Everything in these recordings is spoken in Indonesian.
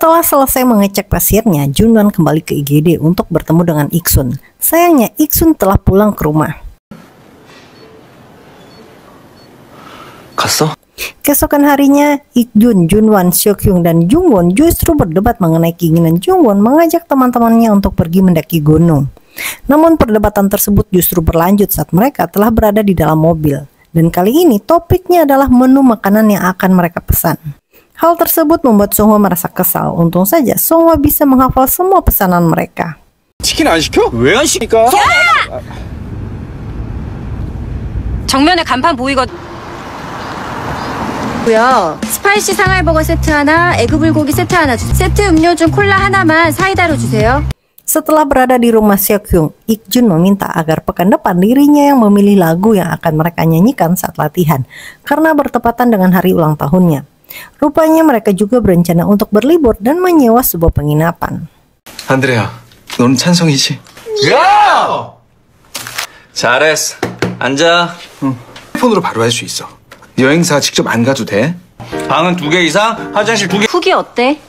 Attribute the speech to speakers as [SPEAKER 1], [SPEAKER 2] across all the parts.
[SPEAKER 1] Setelah selesai mengecek pasiennya, Junwon kembali ke IGD untuk bertemu dengan Iksun. Sayangnya Iksun telah pulang ke rumah.
[SPEAKER 2] 갔어?
[SPEAKER 1] Keesokan harinya, Ik-jun, Junwon, Seok-hyung, dan Jungwon justru berdebat mengenai keinginan Jungwon mengajak teman-temannya untuk pergi mendaki gunung. Namun perdebatan tersebut justru berlanjut saat mereka telah berada di dalam mobil. Dan kali ini topiknya adalah menu makanan yang akan mereka pesan. Hal tersebut membuat Songhwa merasa kesal. Untung saja Songhwa bisa menghafal semua pesanan mereka.
[SPEAKER 3] 치킨 안 시켜? 왜 안 시킬까?
[SPEAKER 4] 정면에 간판 보이거든. 고요. 스파이시 상알버거 세트 하나, 에그 불고기 세트 하나 주세요. 세트 음료 중 콜라 하나만 사이다로 주세요.
[SPEAKER 1] Setelah berada di rumah Seok-hyung, Ik-jun meminta agar pekan depan dirinya yang memilih lagu yang akan mereka nyanyikan saat latihan, karena bertepatan dengan hari ulang tahunnya. Rupanya mereka juga berencana untuk berlibur dan menyewa sebuah penginapan.
[SPEAKER 2] 안드레야, 너는 찬성이지?
[SPEAKER 3] 야!
[SPEAKER 2] 잘했어. 앉아.
[SPEAKER 3] 폰으로 바로 할 수 있어. 여행사 직접 안 가도 돼?
[SPEAKER 2] 방은 2개 이상, 화장실 2개.
[SPEAKER 4] 후기 어때?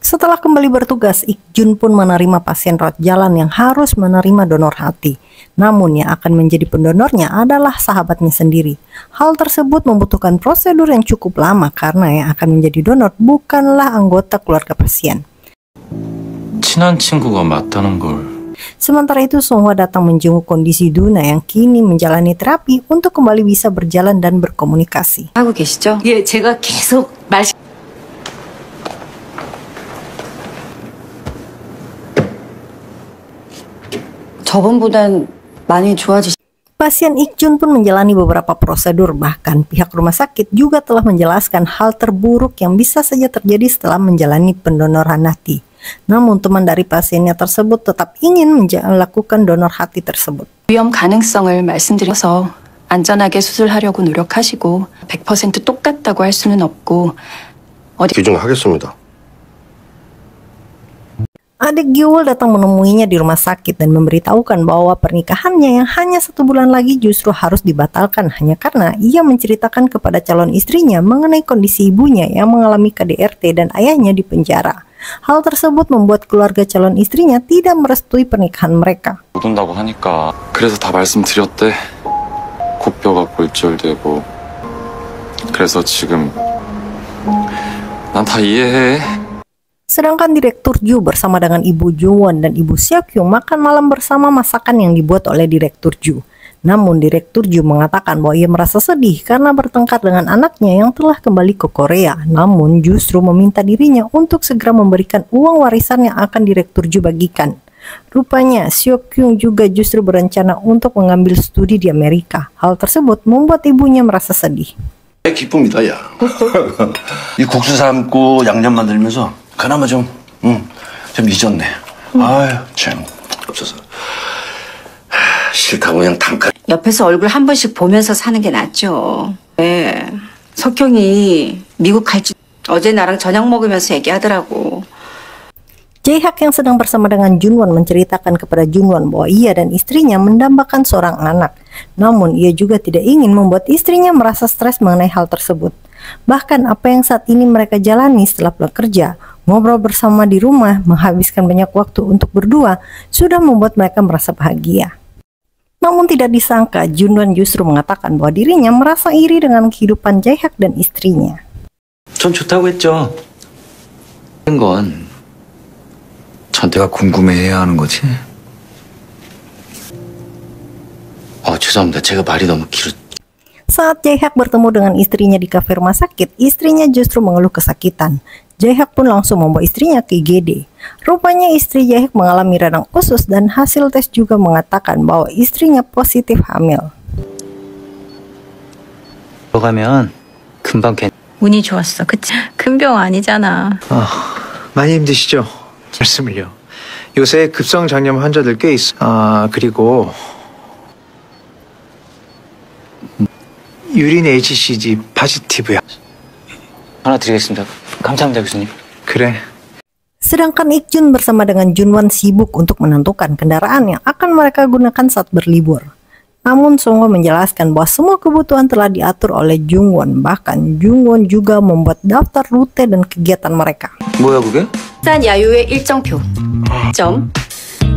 [SPEAKER 1] Setelah kembali bertugas, Ik-jun pun menerima pasien rawat jalan yang harus menerima donor hati. Namun yang akan menjadi pendonornya adalah sahabatnya sendiri. Hal tersebut membutuhkan prosedur yang cukup lama karena yang akan menjadi donor bukanlah anggota keluarga pasien.
[SPEAKER 2] 친한 친구가 맞다는 걸.
[SPEAKER 1] Sementara itu Songhwa datang menjenguk kondisi Duna yang kini menjalani terapi untuk kembali bisa berjalan dan berkomunikasi.
[SPEAKER 4] 하고 계시죠?
[SPEAKER 5] 예, 제가 계속
[SPEAKER 4] 저번보단 많이 좋아지시.
[SPEAKER 1] Pasien Ik-jun pun menjalani beberapa prosedur, bahkan pihak rumah sakit juga telah menjelaskan hal terburuk yang bisa saja terjadi setelah menjalani pendonoran hati. Namun teman dari pasiennya tersebut tetap ingin melakukan donor hati tersebut.
[SPEAKER 5] 위험 가능성을 말씀드려서 안전하게 수술하려고 노력하시고 100% 똑같다고 할 수는 없고
[SPEAKER 6] 기증하겠습니다.
[SPEAKER 1] Adik Gyul datang menemuinya di rumah sakit dan memberitahukan bahwa pernikahannya yang hanya 1 bulan lagi justru harus dibatalkan hanya karena ia menceritakan kepada calon istrinya mengenai kondisi ibunya yang mengalami KDRT dan ayahnya di penjara. Hal tersebut membuat keluarga calon istrinya tidak merestui pernikahan mereka.
[SPEAKER 2] 못 온다고 하니까 그래서 다 말씀드렸대. 코뼈가 골절되고. 그래서 지금 난 다 이해해.
[SPEAKER 1] Sedangkan Direktur Ju bersama dengan Ibu Jungwon dan Ibu Seok-hyung makan malam bersama masakan yang dibuat oleh Direktur Ju. Namun Direktur Ju mengatakan bahwa ia merasa sedih karena bertengkar dengan anaknya yang telah kembali ke Korea. Namun justru meminta dirinya untuk segera memberikan uang warisan yang akan Direktur Ju bagikan. Rupanya Seok-hyung juga justru berencana untuk mengambil studi di Amerika. Hal tersebut membuat ibunya merasa sedih.
[SPEAKER 6] 기쁩니다, 야. 이 국수 삶고 양념 만들면서 그나마 좀 잊었네. 아유, 참. 없어서. 싫다고 그냥 단칼.
[SPEAKER 4] 옆에서 얼굴 한 번씩 보면서 사는 게 낫죠. 네. 석형이 미국 갈지 어제 나랑 저녁 먹으면서 얘기하더라고.
[SPEAKER 1] Jae-hak yang sedang bersama dengan Junwon menceritakan kepada Junwon bahwa ia dan istrinya mendambakan seorang anak. Namun ia juga tidak ingin membuat istrinya merasa stres mengenai hal tersebut. Bahkan apa yang saat ini mereka jalani setelah pulang kerja, ngobrol bersama di rumah, menghabiskan banyak waktu untuk berdua, sudah membuat mereka merasa bahagia. Namun tidak disangka Junwon justru mengatakan bahwa dirinya merasa iri dengan kehidupan Jae-hak dan istrinya.
[SPEAKER 2] 전 좋다고 했죠. 건 전태가 궁금해해야 하는 거지. 죄송합니다. 제가 말이 너무
[SPEAKER 1] Saat Jae-hak bertemu dengan istrinya di kafe rumah sakit, istrinya justru mengeluh kesakitan. Jae-hak pun langsung membawa istrinya ke IGD. Rupanya istri Jae-hak mengalami radang usus dan hasil tes juga mengatakan bahwa istrinya positif hamil.
[SPEAKER 2] 들어가면 금방
[SPEAKER 5] 운이 좋았어. 그치? 큰 병 아니잖아.
[SPEAKER 7] 많이 힘드시죠? 말씀을요. 요새 급성 장염 환자들 꽤 있어. 그리고 유린 HCG 파지티브야.
[SPEAKER 2] 하나 드리겠습니다. 감사합니다, 교수님.
[SPEAKER 7] 그래.
[SPEAKER 1] Sedangkan Ik-jun bersama dengan Junwon sibuk untuk menentukan kendaraan yang akan mereka gunakan saat berlibur. Namun Songhwa menjelaskan bahwa semua kebutuhan telah diatur oleh Jungwon. Bahkan Jungwon juga membuat daftar rute dan kegiatan mereka.
[SPEAKER 2] 뭐야 그게?
[SPEAKER 4] 산 야유의 일정표. 점.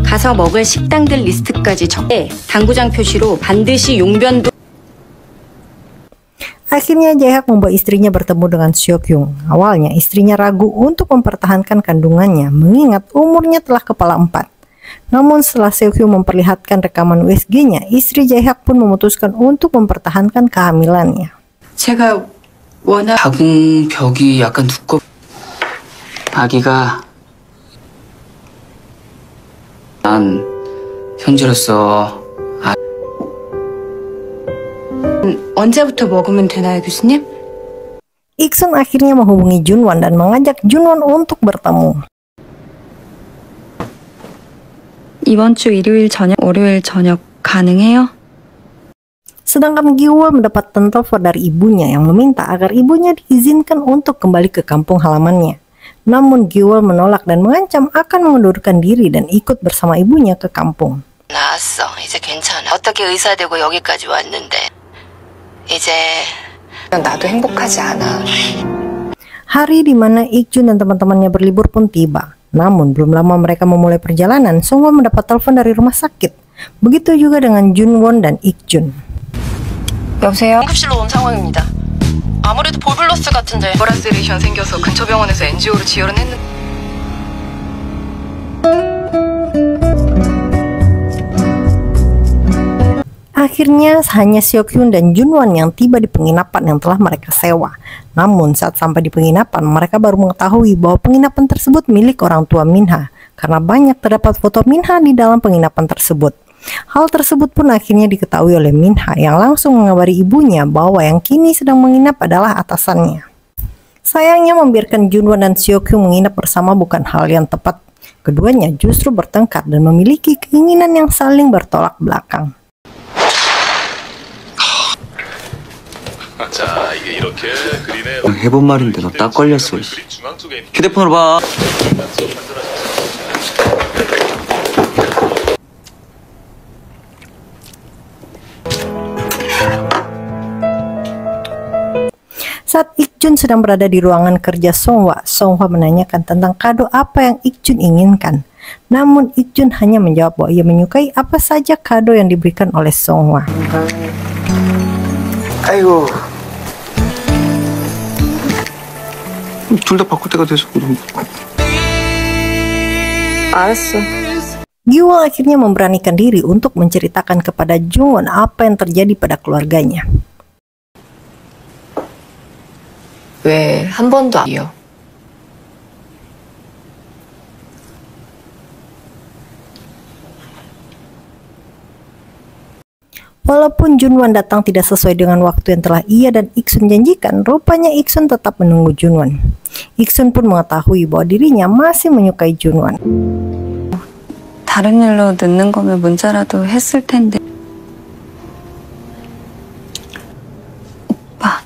[SPEAKER 4] 가서 먹을 식당들 리스트까지 적에 당구장 표시로 반드시 용변도.
[SPEAKER 1] Akhirnya Jae-hak membawa istrinya bertemu dengan Seok-hyung. Awalnya istrinya ragu untuk mempertahankan kandungannya mengingat umurnya telah kepala 4. Namun setelah Seok-hyung memperlihatkan rekaman USG-nya, istri Jae-hak pun memutuskan untuk mempertahankan kehamilannya.
[SPEAKER 4] 제가 워낙
[SPEAKER 2] 자궁 벽이 약간 아기가 난 현재로서
[SPEAKER 4] 언제부터 먹으면 되나요, 교수님?
[SPEAKER 1] Iksun akhirnya menghubungi Junwon dan mengajak Junwon untuk bertemu.
[SPEAKER 5] 이번 주 일요일 저녁 가능해요?
[SPEAKER 1] Sedangkan Giwol mendapatkan telepon dari ibunya yang meminta agar ibunya diizinkan untuk kembali ke kampung halamannya. Namun Giwol menolak dan mengancam akan mengundurkan diri dan ikut bersama ibunya ke kampung.
[SPEAKER 8] 나았어. 이제 괜찮아. 어떻게 의사 되고 여기까지 왔는데. 이제 나도 행복하지 않아.
[SPEAKER 1] Hari di mana Ik-jun dan teman-temannya berlibur pun tiba. Namun belum lama mereka memulai perjalanan, Songhwa mendapat telepon dari rumah sakit. Begitu juga dengan Junwon dan Ik-jun.
[SPEAKER 5] 여보세요?
[SPEAKER 8] 응급실로 온 상황입니다. 아무래도 볼블러스 같은데. 버라스레이션 생겨서 근처 병원에서 NGO로 지혈은 했는데.
[SPEAKER 1] Akhirnya hanya Seok-hyun dan Junwon yang tiba di penginapan yang telah mereka sewa. Namun saat sampai di penginapan, mereka baru mengetahui bahwa penginapan tersebut milik orang tua Minha, karena banyak terdapat foto Minha di dalam penginapan tersebut. Hal tersebut pun akhirnya diketahui oleh Minha yang langsung mengabari ibunya bahwa yang kini sedang menginap adalah atasannya. Sayangnya membiarkan Junwon dan Seok-hyun menginap bersama bukan hal yang tepat. Keduanya justru bertengkar dan memiliki keinginan yang saling bertolak belakang.
[SPEAKER 2] 해본 말인데 너 딱 걸렸어. 휴대폰으로 봐.
[SPEAKER 1] Saat Ik-jun sedang berada di ruangan kerja Songhwa, Songhwa menanyakan tentang kado apa yang Ik-jun inginkan. Namun Ik-jun hanya menjawab bahwa ia menyukai apa saja kado yang diberikan oleh Songhwa.
[SPEAKER 3] 아이고. 둘 다 바꿀 때가 돼서 그럼.
[SPEAKER 5] 알았어.
[SPEAKER 1] Giwol akhirnya memberanikan diri untuk menceritakan kepada Jungwon apa yang terjadi pada keluarganya.
[SPEAKER 8] 왜 한 번도 안 이어?
[SPEAKER 1] Walaupun Junwon datang tidak sesuai dengan waktu yang telah ia dan Ik-sun janjikan, rupanya Ik-sun tetap menunggu Junwon. Ik-sun pun mengetahui bahwa dirinya masih menyukai Junwon.
[SPEAKER 5] 다른 일로 늦는 거면 문자라도 했을 텐데. 오빠.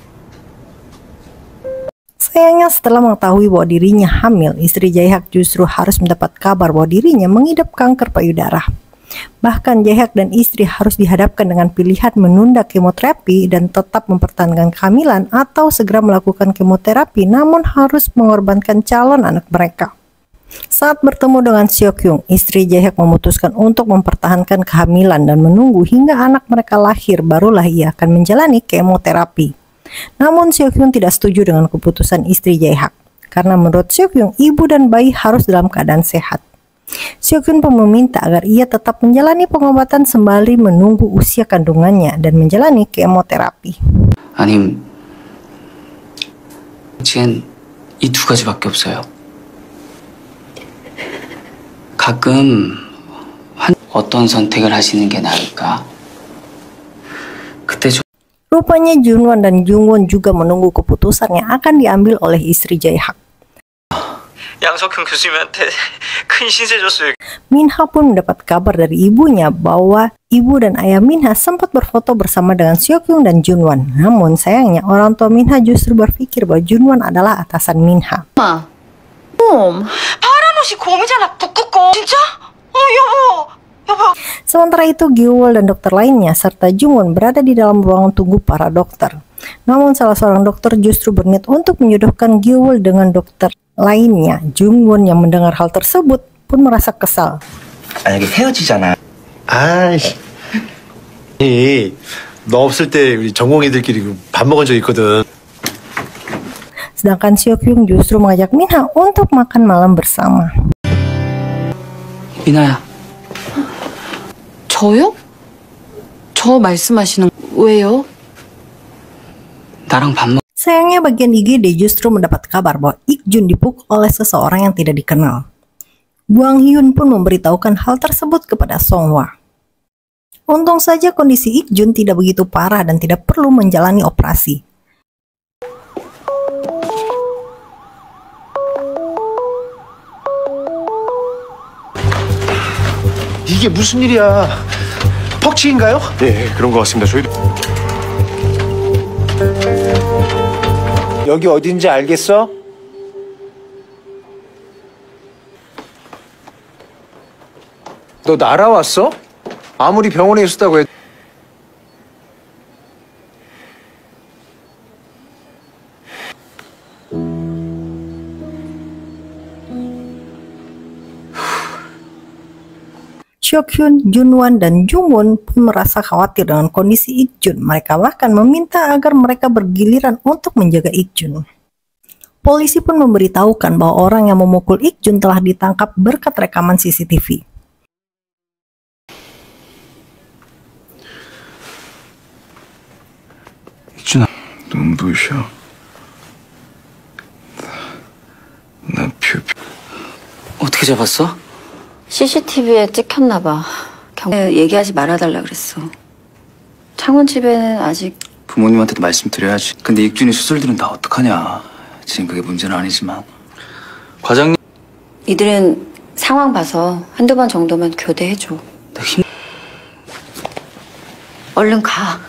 [SPEAKER 1] Sayangnya setelah mengetahui bahwa dirinya hamil, istri Jae-hak justru harus mendapat kabar bahwa dirinya mengidap kanker payudara. Bahkan Jae-hak dan istri harus dihadapkan dengan pilihan menunda kemoterapi dan tetap mempertahankan kehamilan atau segera melakukan kemoterapi namun harus mengorbankan calon anak mereka. Saat bertemu dengan Seok-hyung, istri Jae-hak memutuskan untuk mempertahankan kehamilan dan menunggu hingga anak mereka lahir barulah ia akan menjalani kemoterapi. Namun Seok-hyung tidak setuju dengan keputusan istri Jae-hak karena menurut Seok-hyung ibu dan bayi harus dalam keadaan sehat. Seok-hyun pun meminta agar ia tetap menjalani pengobatan sembari menunggu usia kandungannya dan menjalani kemoterapi.
[SPEAKER 2] 아님, 지금 이 두 가지밖에 없어요. 가끔 어떤 선택을 하시는 게 나을까? 그때
[SPEAKER 1] Rupanya Junwon dan Jungwon juga menunggu keputusan yang akan diambil oleh istri Jae-hak.
[SPEAKER 7] 양석형 교수님한테 큰 신세 줬어요.
[SPEAKER 1] Minha pun mendapat kabar dari ibunya bahwa ibu dan ayah Minha sempat berfoto bersama dengan Seok-hyung dan Junwon. Namun sayangnya orang tua Minha justru berpikir bahwa Junwon adalah atasan Minha.
[SPEAKER 8] 파란 옷이 곰이잖아. 북극곰. 진짜? 여보.
[SPEAKER 1] Sementara itu, Gyeol dan dokter lainnya serta Jungwon berada di dalam ruangan tunggu para dokter. Namun salah seorang dokter justru berniat untuk menjodohkan Gyeol dengan dokter lainnya. Jungwon yang mendengar hal tersebut pun merasa kesal.
[SPEAKER 6] 만약에 헤어지잖아.
[SPEAKER 7] 아이, 너 없을 때 우리 전공의들끼리 밥 먹은 적 있거든.
[SPEAKER 1] Sedangkan Seok-hyung justru mengajak Minha untuk makan malam bersama.
[SPEAKER 2] 미나야,
[SPEAKER 5] 저요? 저 말씀하시는 왜요?
[SPEAKER 2] 나랑 밥 먹...
[SPEAKER 1] Sayangnya bagian IGD justru mendapat kabar bahwa Ik-jun dipukul oleh seseorang yang tidak dikenal. Bwang Hyun pun memberitahukan hal tersebut kepada Songhwa. Untung saja kondisi Ik-jun tidak begitu parah dan tidak perlu menjalani operasi.
[SPEAKER 7] 이게 무슨 일이야? 퍽치인가요?
[SPEAKER 9] 예, 그런 것 같습니다. 저희도
[SPEAKER 7] 여기 어딘지 알겠어? 너 날아왔어? 아무리 병원에 있었다고 해도
[SPEAKER 1] Seok-hyun, Junwan, dan Jungwon pun merasa khawatir dengan kondisi Ik-jun. Mereka bahkan meminta agar mereka bergiliran untuk menjaga Ik-jun. Polisi pun memberitahukan bahwa orang yang memukul Ik-jun telah ditangkap berkat rekaman CCTV.
[SPEAKER 3] 익준아, 눈부셔. 나 퓨퓨.
[SPEAKER 2] 어떻게 잡았어?
[SPEAKER 4] CCTV에 찍혔나 봐. 얘기하지 말아달라 그랬어. 창원 집에는 아직
[SPEAKER 2] 부모님한테도 말씀드려야지. 근데 익준이 수술들은 다 어떡하냐. 지금 그게 문제는 아니지만. 과장님.
[SPEAKER 4] 이들은 상황 봐서 한두 번 정도만 교대해줘. 얼른 가.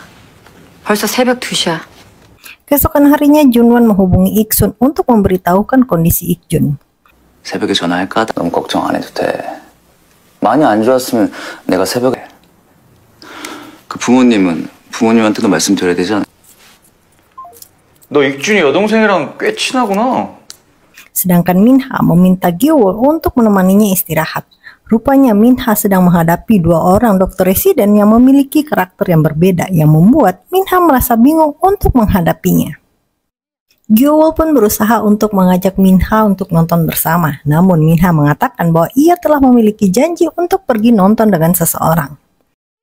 [SPEAKER 4] 벌써 새벽 2시야.
[SPEAKER 1] Keesokan harinya, Junwan menghubungi Ik-sun untuk memberitahukan kondisi Ik-jun.
[SPEAKER 2] 새벽에 전화할까? 너무 걱정 안 해도 돼. 많이 안 좋았으면 내가 새벽에. 그 부모님한테도 말씀드려야 되지 않아?
[SPEAKER 9] 너 익준이 여동생이랑 꽤 친하구나.
[SPEAKER 1] Sedangkan Minha meminta Gyeol untuk menemaninya istirahat. Rupanya Minha sedang menghadapi dua orang dokter residen yang memiliki karakter yang berbeda yang membuat Minha merasa bingung untuk menghadapinya. Gyeol pun berusaha untuk mengajak Minha untuk nonton bersama. Namun Minha mengatakan bahwa ia telah memiliki janji untuk pergi nonton dengan seseorang.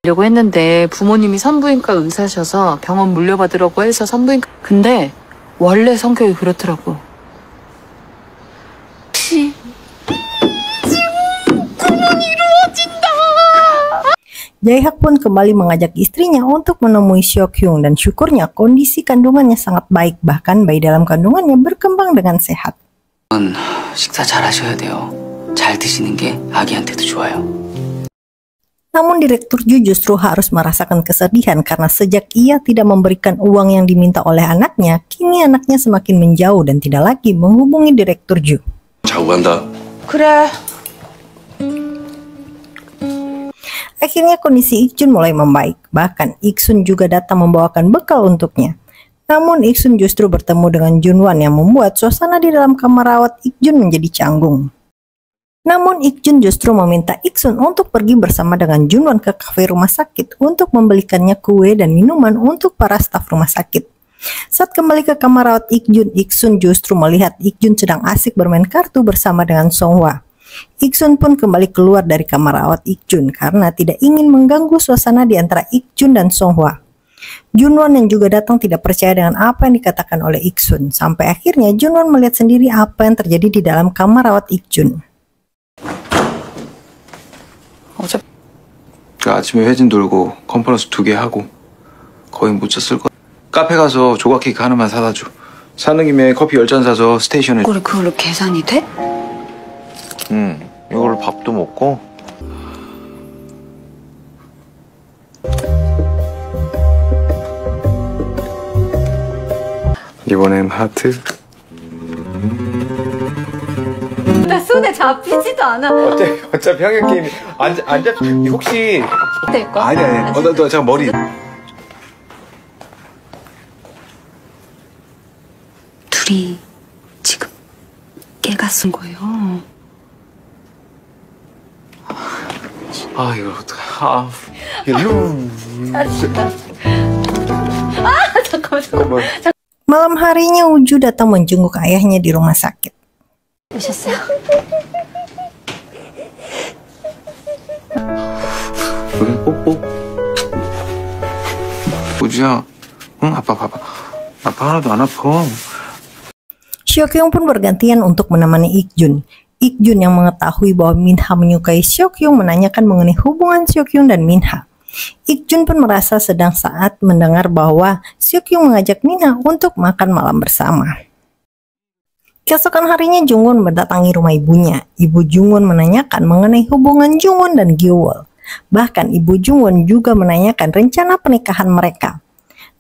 [SPEAKER 10] 려고 했는데 부모님이 산부인과 의사셔서 병원 물려받으라고 해서 산부인과 근데 원래 성격이 그렇더라고.
[SPEAKER 1] Jae-hak pun kembali mengajak istrinya untuk menemui Seok-hyung dan syukurnya kondisi kandungannya sangat baik, bahkan bayi dalam kandungannya berkembang dengan sehat.
[SPEAKER 2] 식사 잘 하셔야 돼요. 잘 드시는 게 아기한테도 좋아요.
[SPEAKER 1] Namun Direktur Ju justru harus merasakan kesedihan karena sejak ia tidak memberikan uang yang diminta oleh anaknya, kini anaknya semakin menjauh dan tidak lagi menghubungi Direktur Ju.
[SPEAKER 6] 자고 간다.
[SPEAKER 10] 그래.
[SPEAKER 1] Akhirnya kondisi Ik-jun mulai membaik, bahkan Ik-sun juga datang membawakan bekal untuknya. Namun Ik-sun justru bertemu dengan Junwan yang membuat suasana di dalam kamar rawat Ik-jun menjadi canggung. Namun Ik-jun justru meminta Ik-sun untuk pergi bersama dengan Junwan ke kafe rumah sakit untuk membelikannya kue dan minuman untuk para staf rumah sakit. Saat kembali ke kamar rawat Ik-jun, Ik-sun justru melihat Ik-jun sedang asik bermain kartu bersama dengan Songhwa. Ik-sun pun kembali keluar dari kamar rawat Ik-jun karena tidak ingin mengganggu suasana di antara Ik-jun dan Songhwa. Junwan yang juga datang tidak percaya dengan apa yang dikatakan oleh Ik-sun. Sampai akhirnya Junwan melihat sendiri apa yang terjadi di dalam kamar rawat Ik-jun.
[SPEAKER 3] 아침에 회진 돌고 컨퍼런스 2개 하고 거의 못 잤을 거야. 카페 가서 조각 케이크 하나만 사다 줘. 사는 김에 커피 10잔 사서 스테이션에.
[SPEAKER 4] 그걸로 계산이 돼?
[SPEAKER 9] 이걸로 밥도 먹고.
[SPEAKER 3] 이번엔 하트.
[SPEAKER 4] 나 손에 잡히지도 않아.
[SPEAKER 3] 어차피 향연 게임이 안 잡. 혹시
[SPEAKER 4] 될까?
[SPEAKER 3] 아니. 너 잠깐 머리.
[SPEAKER 4] 둘이 지금 깨가 쓴 거예요.
[SPEAKER 3] 아 이거 어떡해. 일로. 잠깐만.
[SPEAKER 1] Malam harinya Uju datang menjenguk ayahnya di rumah sakit.
[SPEAKER 4] 오셨어요?
[SPEAKER 3] 우리 뽀뽀. 우주야, 응 아빠 봐봐. 아빠 하나도 안 아파.
[SPEAKER 1] Seokhyung pun bergantian untuk menemani Ikjun. Ikjun yang mengetahui bahwa Minha menyukai Seokhyung menanyakan mengenai hubungan Seokhyung dan Minha. Ikjun pun merasa sedang saat mendengar bahwa Seokhyung mengajak Minha untuk makan malam bersama. Keesokan harinya Jungwon mendatangi rumah ibunya. Ibu Jungwon menanyakan mengenai hubungan Jungwon dan Gyeowol. Bahkan ibu Jungwon juga menanyakan rencana pernikahan mereka.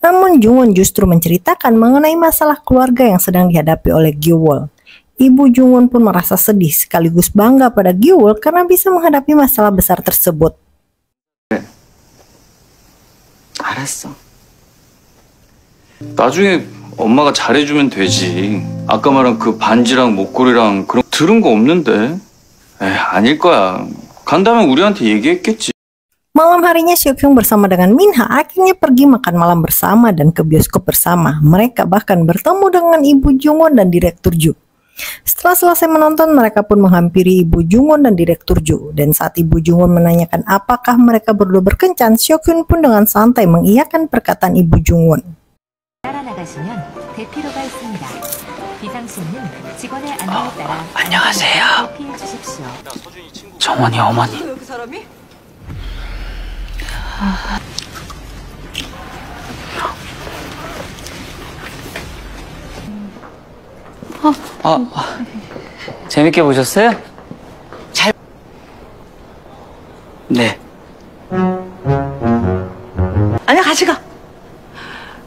[SPEAKER 1] Namun Jungwon justru menceritakan mengenai masalah keluarga yang sedang dihadapi oleh Gyeowol. Ibu Jungwon pun merasa sedih sekaligus bangga pada Gyeowol karena bisa menghadapi masalah besar tersebut.
[SPEAKER 2] 알았어. 나중에 엄마가 잘해주면 되지. 아까 말한 그 반지랑 목걸이랑 그런 들은 거 없는데. 아닐 거야. 간다면 우리한테 얘기했겠지.
[SPEAKER 1] Malam harinya Seokhyung bersama dengan Minha akhirnya pergi makan malam bersama dan ke bioskop bersama. Mereka bahkan bertemu dengan ibu Jungwon dan direktur Ju. Setelah selesai menonton, mereka pun menghampiri ibu Jungwon dan direktur Ju. Dan saat ibu Jungwon menanyakan apakah mereka berdua berkencan, Seokhyung pun dengan santai mengiyakan perkataan ibu Jungwon.
[SPEAKER 2] 안녕하세요. 정원이 어머니. 재밌게 보셨어요? 네.
[SPEAKER 11] 아니야, 같이 가.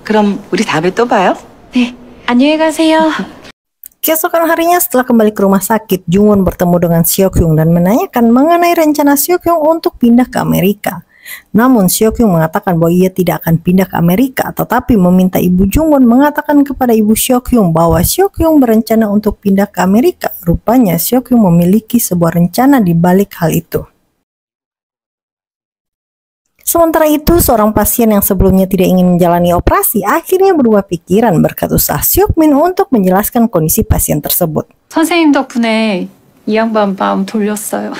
[SPEAKER 11] 그럼 우리 다음에 또 봐요.
[SPEAKER 5] 네, 안녕히 가세요.
[SPEAKER 1] Keesokan harinya setelah kembali ke rumah sakit, Jungwon bertemu dengan Seokhyung dan menanyakan mengenai rencana Seokhyung untuk pindah ke Amerika. Namun Seokhyung mengatakan bahwa ia tidak akan pindah ke Amerika, tetapi meminta ibu Jungwon mengatakan kepada ibu Seokhyung bahwa Seokhyung berencana untuk pindah ke Amerika. Rupanya Seokhyung memiliki sebuah rencana di balik hal itu. Sementara itu, seorang pasien yang sebelumnya tidak ingin menjalani operasi akhirnya berubah pikiran berkat usaha Seokmin untuk menjelaskan kondisi pasien tersebut.
[SPEAKER 5] 선생님 덕분에 이 양반 마음 돌렸어요.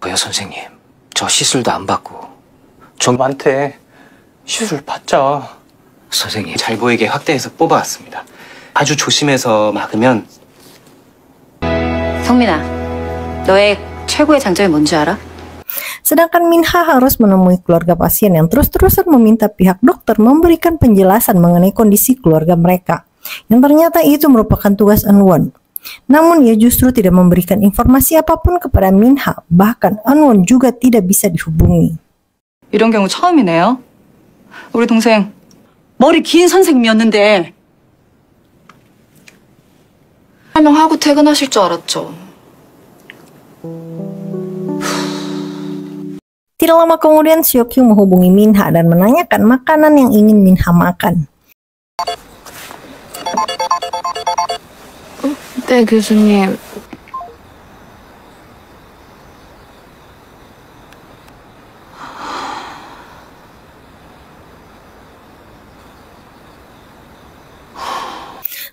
[SPEAKER 6] 뭐야 선생님, 저 시술도 안 받고 저한테 시술 받자. 선생님, 잘 보이게 확대해서 뽑아왔습니다. 아주 조심해서 막으면.
[SPEAKER 4] 성민아, 너의 최고의 장점이 뭔지 알아?
[SPEAKER 1] Sedangkan Minha harus menemui keluarga pasien yang terus-terusan meminta pihak dokter memberikan penjelasan mengenai kondisi keluarga mereka, yang ternyata itu merupakan tugas Eunwon. Namun ia justru tidak memberikan informasi apapun kepada Minha, bahkan Eunwon juga tidak bisa dihubungi.
[SPEAKER 10] 이런 경우 처음이네요. 우리 동생 머리 긴 선생님이었는데
[SPEAKER 8] 설명하고 퇴근하실 줄 알았죠.
[SPEAKER 1] Tidak lama kemudian Seokhyung menghubungi Minha dan menanyakan makanan yang ingin Minha makan.
[SPEAKER 10] 네, 교수님.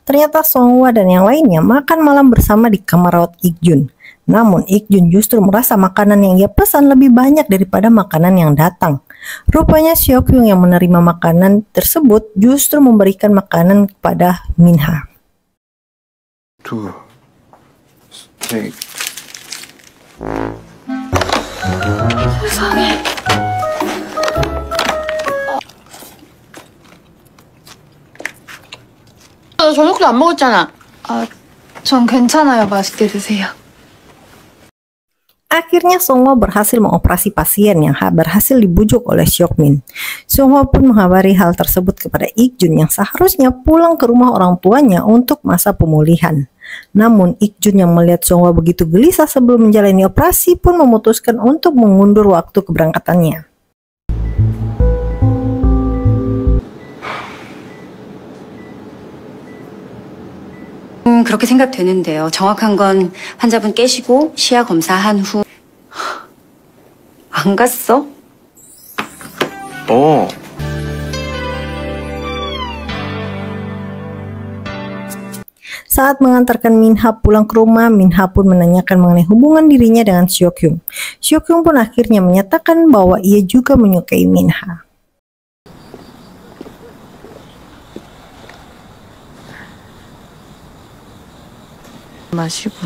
[SPEAKER 1] Ternyata Songhwa dan yang lainnya makan malam bersama di kamar rawat Ikjun. Namun Ikjun justru merasa makanan yang ia pesan lebih banyak daripada makanan yang datang. Rupanya Seokhyung yang menerima makanan tersebut justru memberikan makanan kepada Minha.
[SPEAKER 3] 둘, 셋.
[SPEAKER 8] 세상에.
[SPEAKER 10] 너 저녁도 안 먹었잖아.
[SPEAKER 5] 전 괜찮아요. 맛있게 드세요.
[SPEAKER 1] Akhirnya Songhwa berhasil mengoperasi pasien yang berhasil dibujuk oleh Seokmin. Songhwa pun menghabari hal tersebut kepada Ikjun yang seharusnya pulang ke rumah orang tuanya untuk masa pemulihan. Namun Ik-jun yang melihat Song-hwa begitu gelisah sebelum menjalani operasi pun memutuskan untuk mengundur waktu keberangkatannya.
[SPEAKER 4] 그렇게 생각되는데요. 정확한 건 환자분 깨시고 시야 검사한 후 안 갔어?
[SPEAKER 1] Saat mengantarkan Minha pulang ke rumah, Minha pun menanyakan mengenai hubungan dirinya dengan Seok-hyung. Seok-hyung pun akhirnya menyatakan bahwa ia juga menyukai Minha.
[SPEAKER 10] 마시고.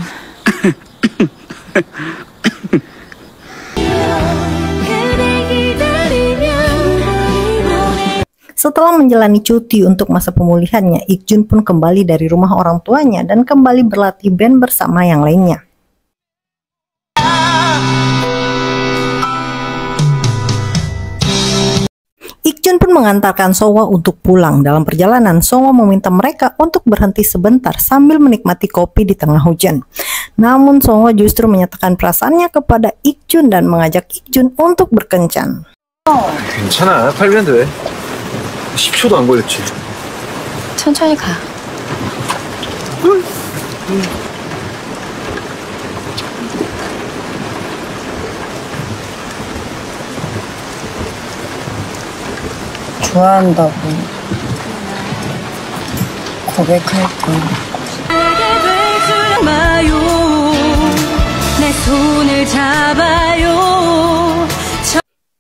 [SPEAKER 1] Setelah menjalani cuti untuk masa pemulihannya, Ik-jun pun kembali dari rumah orang tuanya dan kembali berlatih band bersama yang lainnya. Ik-jun pun mengantarkan Song-hwa untuk pulang. Dalam perjalanan, Song-hwa meminta mereka untuk berhenti sebentar sambil menikmati kopi di tengah hujan. Namun Song-hwa justru menyatakan perasaannya kepada Ik-jun dan mengajak Ik-jun untuk berkencan.
[SPEAKER 7] 괜찮아. 팔면 돼. 10초도 안 걸렸지.
[SPEAKER 5] 천천히 가.
[SPEAKER 4] 좋아한다고 고백할 거야.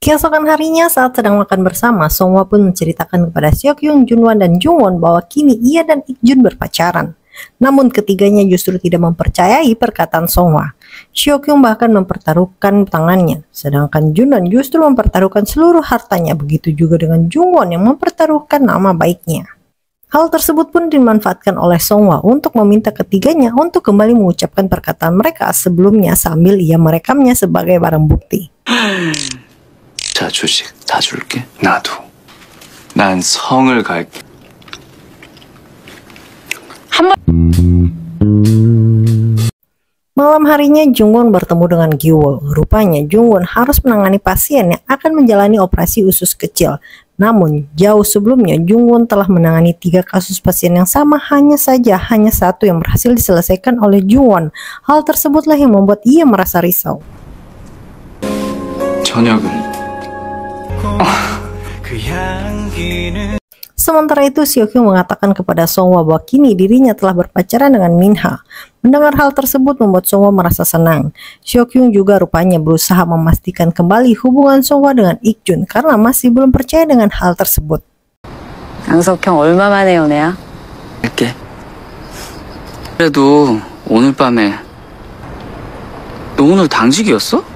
[SPEAKER 1] Keesokan harinya saat sedang makan bersama, Song-hwa pun menceritakan kepada Seok-hyung, Junwon, dan Jungwon bahwa kini ia dan Ik-jun berpacaran. Namun ketiganya justru tidak mempercayai perkataan Song-hwa. Seok-hyung bahkan mempertaruhkan tangannya, sedangkan Junwon justru mempertaruhkan seluruh hartanya, begitu juga dengan Jungwon yang mempertaruhkan nama baiknya. Hal tersebut pun dimanfaatkan oleh Song-hwa untuk meminta ketiganya untuk kembali mengucapkan perkataan mereka sebelumnya sambil ia merekamnya sebagai barang bukti.
[SPEAKER 2] 자, 주식 다 줄게. 나도. 난 성을 갈게.
[SPEAKER 1] Malam harinya Jungwon bertemu dengan Gi-wol. Rupanya Jungwon harus menangani pasien yang akan menjalani operasi usus kecil. Namun jauh sebelumnya Jungwon telah menangani 3 kasus pasien yang sama, hanya satu yang berhasil diselesaikan oleh Jungwon. Hal tersebutlah yang membuat ia merasa risau.
[SPEAKER 2] 저녁은
[SPEAKER 1] Sementara itu Seok-hyung mengatakan kepada Song-hwa bahwa kini dirinya telah berpacaran dengan Minha. Mendengar hal tersebut membuat Song-hwa merasa senang. Seok-hyung juga rupanya berusaha memastikan kembali hubungan Song-hwa dengan Ik-jun karena masih belum percaya dengan hal tersebut.
[SPEAKER 4] 양석형 얼마 만에 연애야?
[SPEAKER 2] 할게. 그래도 오늘 밤에 너 오늘 당직이었어?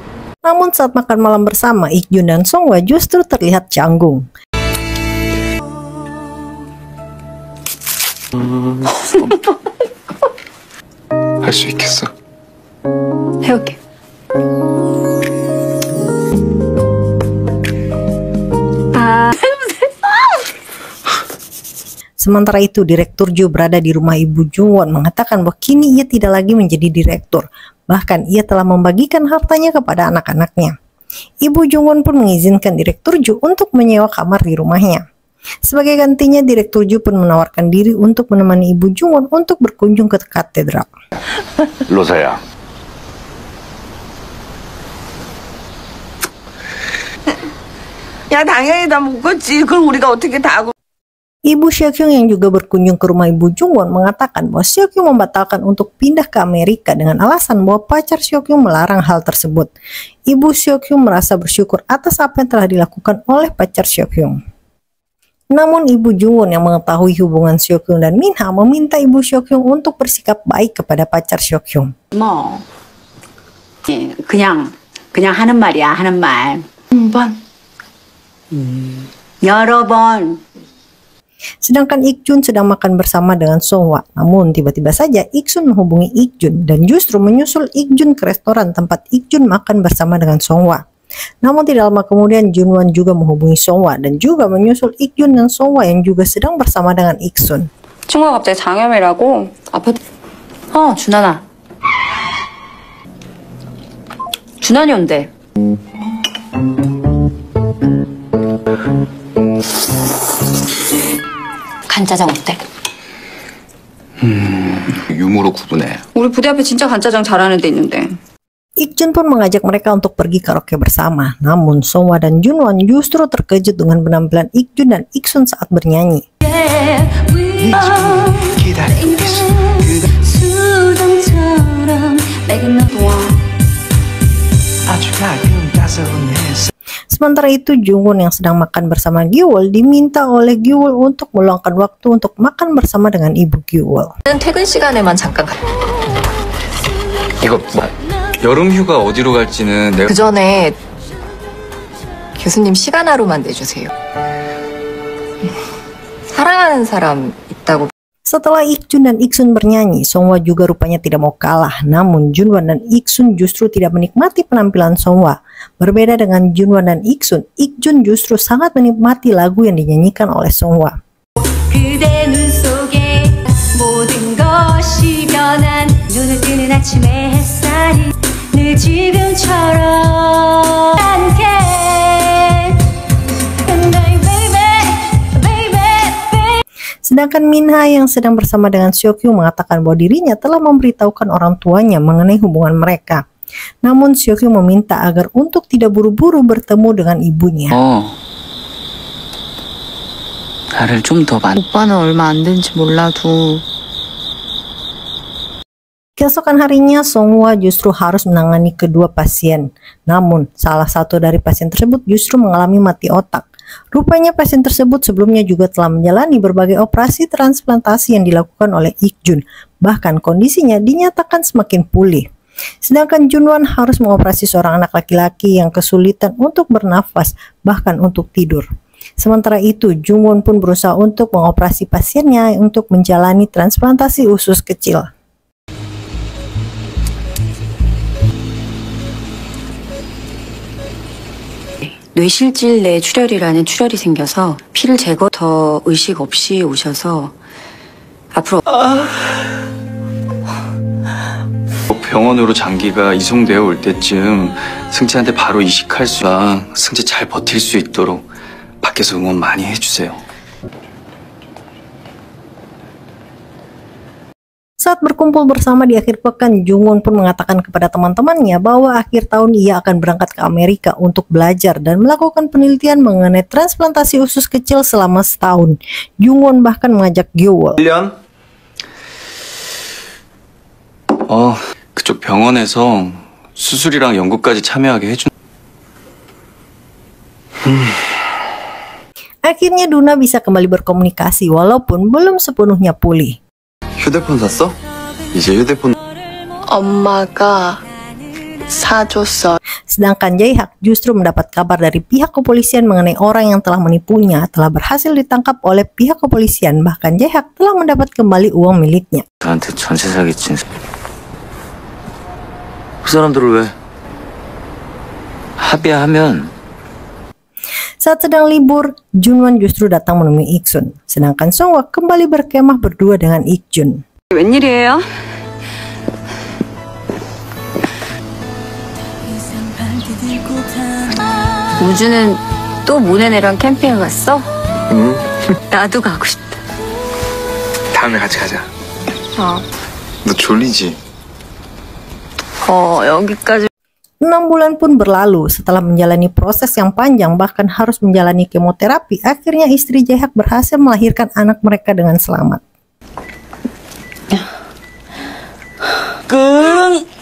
[SPEAKER 1] Namun saat makan malam bersama, Ik-jun dan Song-hwa justru terlihat canggung.
[SPEAKER 3] 할 수 있겠어?
[SPEAKER 5] 해올게.
[SPEAKER 1] Sementara itu, Direktur Ju berada di rumah Ibu Jungwon mengatakan bahwa kini ia tidak lagi menjadi direktur. Bahkan ia telah membagikan hartanya kepada anak-anaknya. Ibu Jungwon pun mengizinkan Direktur Ju untuk menyewa kamar di rumahnya. Sebagai gantinya, Direktur Ju pun menawarkan diri untuk menemani Ibu Jungwon untuk berkunjung ke katedral.
[SPEAKER 9] 로사야.
[SPEAKER 11] 야, 당연히 다 묻겠지. 그걸 우리가 어떻게 다 하고.
[SPEAKER 1] Ibu Seok-hyung yang juga berkunjung ke rumah Ibu Jungwon mengatakan bahwa Seok-hyung membatalkan untuk pindah ke Amerika dengan alasan bahwa pacar Seok-hyung melarang hal tersebut. Ibu Seok-hyung merasa bersyukur atas apa yang telah dilakukan oleh pacar Seok-hyung. Namun Ibu Jungwon yang mengetahui hubungan Seok-hyung dan Minha meminta Ibu Seok-hyung untuk bersikap baik kepada pacar Seok-hyung.
[SPEAKER 4] 뭐 그냥 하는 말이야, 하는 말. 여러 번.
[SPEAKER 1] Sedangkan Ik-jun sedang makan bersama dengan Song-hwa. Namun tiba-tiba saja Ik-sun menghubungi Ik-jun dan justru menyusul Ik-jun ke restoran tempat Ik-jun makan bersama dengan Song-hwa. Namun tidak lama kemudian Junwon juga menghubungi Song-hwa dan juga menyusul Ik-jun dan Song-hwa yang juga sedang bersama dengan Ik-sun.
[SPEAKER 8] 친구가 갑자기 장염이라고 아파트
[SPEAKER 4] 준환아. 준환이 온대.
[SPEAKER 8] 간짜장 어때?
[SPEAKER 2] 유무로 구분해.
[SPEAKER 4] 우리 부대 앞에 진짜 간짜장 잘하는 데 있는데.
[SPEAKER 1] Ikjun pun mengajak mereka untuk pergi karaoke bersama. Namun Songwa dan Junwon justru terkejut dengan penampilan Ikjun dan Iksun saat bernyanyi. Sementara itu Jungwon yang sedang makan bersama Gyewol diminta oleh Gyewol untuk meluangkan waktu untuk makan bersama dengan ibu Gyewol.
[SPEAKER 8] 퇴근 시간에만 잠깐
[SPEAKER 3] 이거 여름 휴가 어디로 갈지는 내가
[SPEAKER 8] 그 전에 교수님 시간 하루만 내주세요. 사랑하는 사람 있다고.
[SPEAKER 1] Setelah Ikjun dan Iksun bernyanyi, Songwa juga rupanya tidak mau kalah. Namun Junwon dan Iksun justru tidak menikmati penampilan Songwa. Berbeda dengan Junwon dan Iksun, Ikjun justru sangat menikmati lagu yang dinyanyikan oleh Songwa. Sedangkan Minha yang sedang bersama dengan Seokyu mengatakan bahwa dirinya telah memberitahukan orang tuanya mengenai hubungan mereka. Namun Seokyu meminta agar untuk tidak buru-buru bertemu dengan ibunya.
[SPEAKER 6] 나를 좀 더 많이.
[SPEAKER 10] 오빠는 얼마 안 된지 몰라도.
[SPEAKER 1] Keesokan harinya Songwa justru harus menangani kedua pasien. Namun salah satu dari pasien tersebut justru mengalami mati otak. Rupanya pasien tersebut sebelumnya juga telah menjalani berbagai operasi transplantasi yang dilakukan oleh Ikjun. Bahkan kondisinya dinyatakan semakin pulih. Sedangkan Junwon harus mengoperasi seorang anak laki-laki yang kesulitan untuk bernafas, bahkan untuk tidur. Sementara itu, Jungwon pun berusaha untuk mengoperasi pasiennya untuk menjalani transplantasi usus kecil.
[SPEAKER 4] 뇌실질 내 출혈이라는 출혈이 생겨서 피를 제거 더 의식 없이 오셔서 앞으로
[SPEAKER 3] 병원으로 장기가 이송되어 올 때쯤 승재한테 바로 이식할 수랑 승재 잘 버틸 수 있도록 밖에서 응원 많이 해주세요.
[SPEAKER 1] Saat berkumpul bersama di akhir pekan, Jungwon pun mengatakan kepada teman-temannya bahwa akhir tahun ia akan berangkat ke Amerika untuk belajar dan melakukan penelitian mengenai transplantasi usus kecil selama setahun. Jungwon bahkan mengajak Gyewol.
[SPEAKER 3] 1년? 그쪽 병원에서 수술이랑 연구까지 참여하게 해준.
[SPEAKER 1] Akhirnya Duna bisa kembali berkomunikasi walaupun belum sepenuhnya pulih.
[SPEAKER 2] 휴대폰 샀어? 이제 휴대폰.
[SPEAKER 8] 엄마가 사줬어.
[SPEAKER 1] Sedangkan Jae-hak justru mendapat kabar dari pihak kepolisian mengenai orang yang telah menipunya telah berhasil ditangkap oleh pihak kepolisian. Bahkan Jae-hak telah mendapat kembali uang miliknya.
[SPEAKER 2] 나한테 전체 사기친. 그 사람들을 왜? 합의하면.
[SPEAKER 1] Saat sedang libur, Junwon justru datang menemui Iksun. Sedangkan Songwa kembali berkemah berdua dengan Ikjun.
[SPEAKER 4] 웬일이에요? 우주는 또 모네네랑 캠핑을 갔어?
[SPEAKER 3] 응.
[SPEAKER 4] 나도 가고 싶다.
[SPEAKER 3] 다음에 같이 가자. 너 졸리지?
[SPEAKER 4] 여기까지.
[SPEAKER 1] 6 bulan pun berlalu setelah menjalani proses yang panjang, bahkan harus menjalani kemoterapi. Akhirnya istri Jae-hak berhasil melahirkan anak mereka dengan selamat.
[SPEAKER 11] 끙!